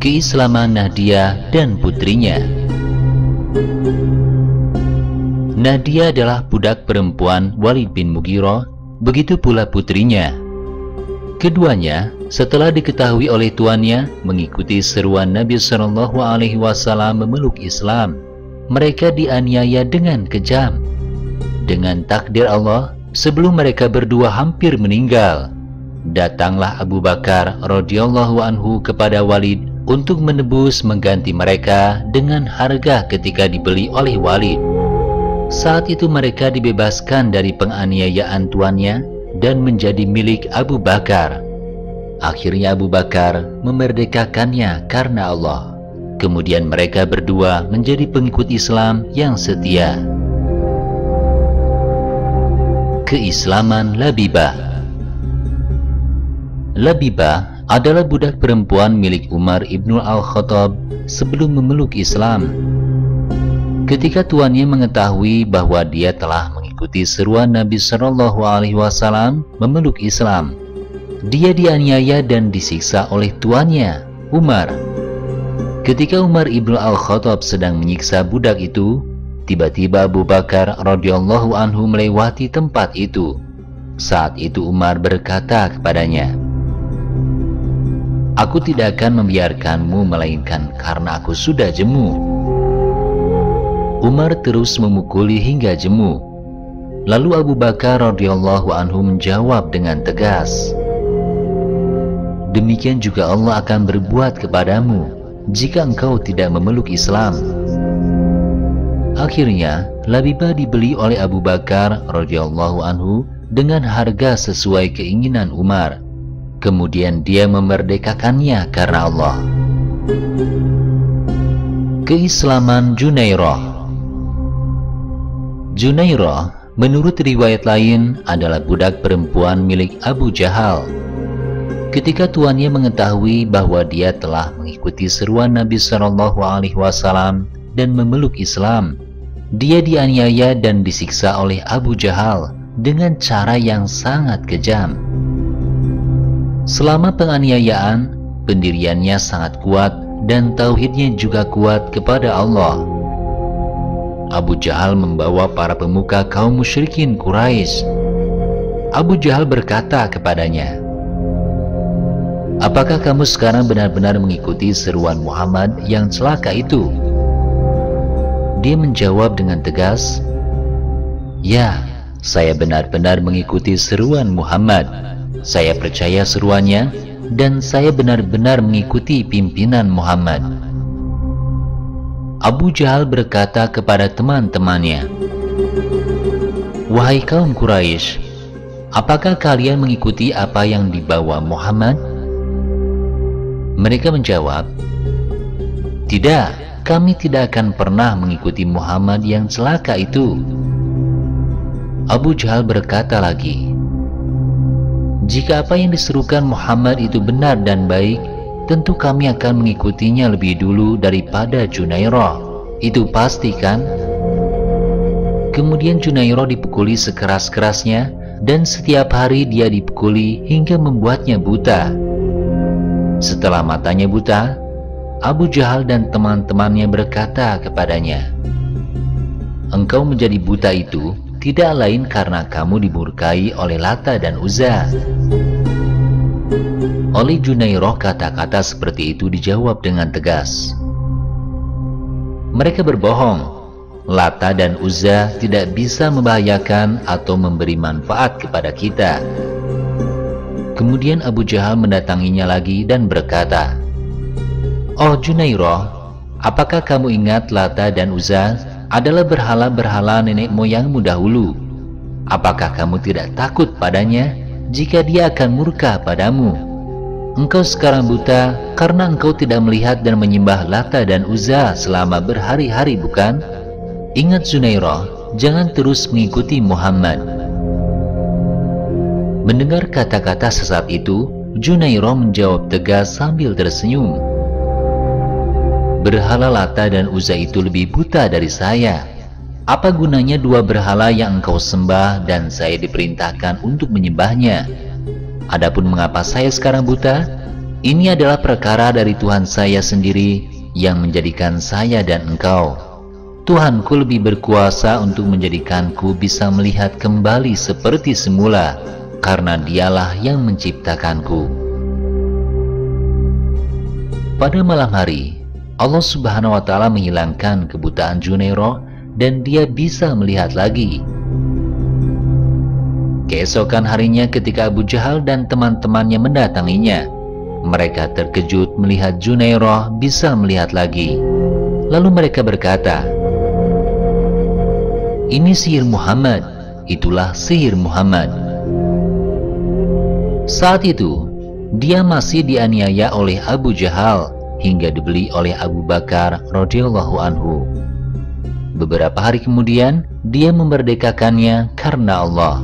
keislaman Nadia dan putrinya. Nadia adalah budak perempuan Walid bin Mughirah, begitu pula putrinya. Keduanya setelah diketahui oleh tuannya mengikuti seruan Nabi SAW memeluk Islam, mereka dianiaya dengan kejam. Dengan takdir Allah, sebelum mereka berdua hampir meninggal, datanglah Abu Bakar radhiyallahu anhu kepada Walid untuk menebus mengganti mereka dengan harga ketika dibeli oleh Walid. Saat itu mereka dibebaskan dari penganiayaan tuannya dan menjadi milik Abu Bakar. Akhirnya Abu Bakar memerdekakannya karena Allah. Kemudian mereka berdua menjadi pengikut Islam yang setia. Keislaman Labibah. Labibah adalah budak perempuan milik Umar ibn al-Khattab sebelum memeluk Islam. Ketika tuannya mengetahui bahwa dia telah mengikuti seruan Nabi SAW memeluk Islam, dia dianiaya dan disiksa oleh tuannya, Umar. Ketika Umar ibn al-Khattab sedang menyiksa budak itu, tiba-tiba Abu Bakar radhiyallahu anhu melewati tempat itu. Saat itu Umar berkata kepadanya, "Aku tidak akan membiarkanmu melainkan karena aku sudah jemu." Umar terus memukuli hingga jemu. Lalu Abu Bakar radhiyallahu anhu menjawab dengan tegas, "Demikian juga Allah akan berbuat kepadamu jika engkau tidak memeluk Islam." Akhirnya Labibah dibeli oleh Abu Bakar radhiyallahu anhu dengan harga sesuai keinginan Umar. Kemudian dia memerdekakannya karena Allah. Keislaman Junairah. Junairah menurut riwayat lain adalah budak perempuan milik Abu Jahal. Ketika tuannya mengetahui bahwa dia telah mengikuti seruan Nabi SAW dan memeluk Islam, dia dianiaya dan disiksa oleh Abu Jahal dengan cara yang sangat kejam. Selama penganiayaan, pendiriannya sangat kuat dan tauhidnya juga kuat kepada Allah. Abu Jahal membawa para pemuka kaum musyrikin Quraisy. Abu Jahal berkata kepadanya, "Apakah kamu sekarang benar-benar mengikuti seruan Muhammad yang celaka itu?" Dia menjawab dengan tegas, "Ya, saya benar-benar mengikuti seruan Muhammad. Saya percaya seruannya dan saya benar-benar mengikuti pimpinan Muhammad." Abu Jahal berkata kepada teman-temannya, "Wahai kaum Quraisy, apakah kalian mengikuti apa yang dibawa Muhammad?" Mereka menjawab, "Tidak, kami tidak akan pernah mengikuti Muhammad yang celaka itu." Abu Jahal berkata lagi, "Jika apa yang diserukan Muhammad itu benar dan baik, tentu kami akan mengikutinya lebih dulu daripada Junairah. Itu pasti kan?" Kemudian Junairah dipukuli sekeras-kerasnya dan setiap hari dia dipukuli hingga membuatnya buta. Setelah matanya buta, Abu Jahal dan teman-temannya berkata kepadanya, "Engkau menjadi buta itu tidak lain karena kamu dimurkai oleh Lata dan Uzza." Oleh Junairah kata-kata seperti itu dijawab dengan tegas, "Mereka berbohong. Lata dan Uzza tidak bisa membahayakan atau memberi manfaat kepada kita." Kemudian Abu Jahal mendatanginya lagi dan berkata, "Oh Junairah, apakah kamu ingat Lata dan Uzza adalah berhala-berhala nenek moyangmu dahulu? Apakah kamu tidak takut padanya jika dia akan murka padamu? Engkau sekarang buta karena engkau tidak melihat dan menyembah Lata dan Uzza selama berhari-hari, bukan? Ingat Junairah, jangan terus mengikuti Muhammad." Mendengar kata-kata sesat itu, Junairah menjawab tegas sambil tersenyum, "Berhala Lata dan Uzza itu lebih buta dari saya. Apa gunanya dua berhala yang engkau sembah dan saya diperintahkan untuk menyembahnya? Adapun mengapa saya sekarang buta, Ini adalah perkara dari Tuhan saya sendiri yang menjadikan saya dan engkau. Tuhanku lebih berkuasa untuk menjadikanku bisa melihat kembali seperti semula, karena Dialah yang menciptakanku. Pada malam hari, Allah Subhanahu wa Ta'ala menghilangkan kebutaan Junairah dan dia bisa melihat lagi. Keesokan harinya ketika Abu Jahal dan teman-temannya mendatanginya, mereka terkejut melihat Junairah bisa melihat lagi. Lalu mereka berkata, "Ini sihir Muhammad, itulah sihir Muhammad." Saat itu, dia masih dianiaya oleh Abu Jahal hingga dibeli oleh Abu Bakar radhiyallahu anhu. Beberapa hari kemudian, dia memerdekakannya karena Allah.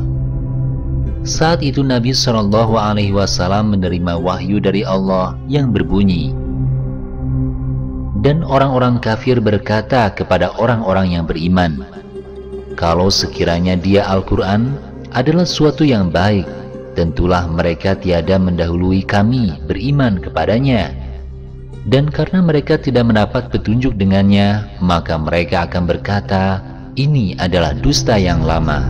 Saat itu Nabi SAW menerima wahyu dari Allah yang berbunyi, dan orang-orang kafir berkata kepada orang-orang yang beriman, kalau sekiranya dia Al-Quran adalah suatu yang baik, tentulah mereka tiada mendahului kami beriman kepadanya. Dan karena mereka tidak mendapat petunjuk dengannya, maka mereka akan berkata, ini adalah dusta yang lama.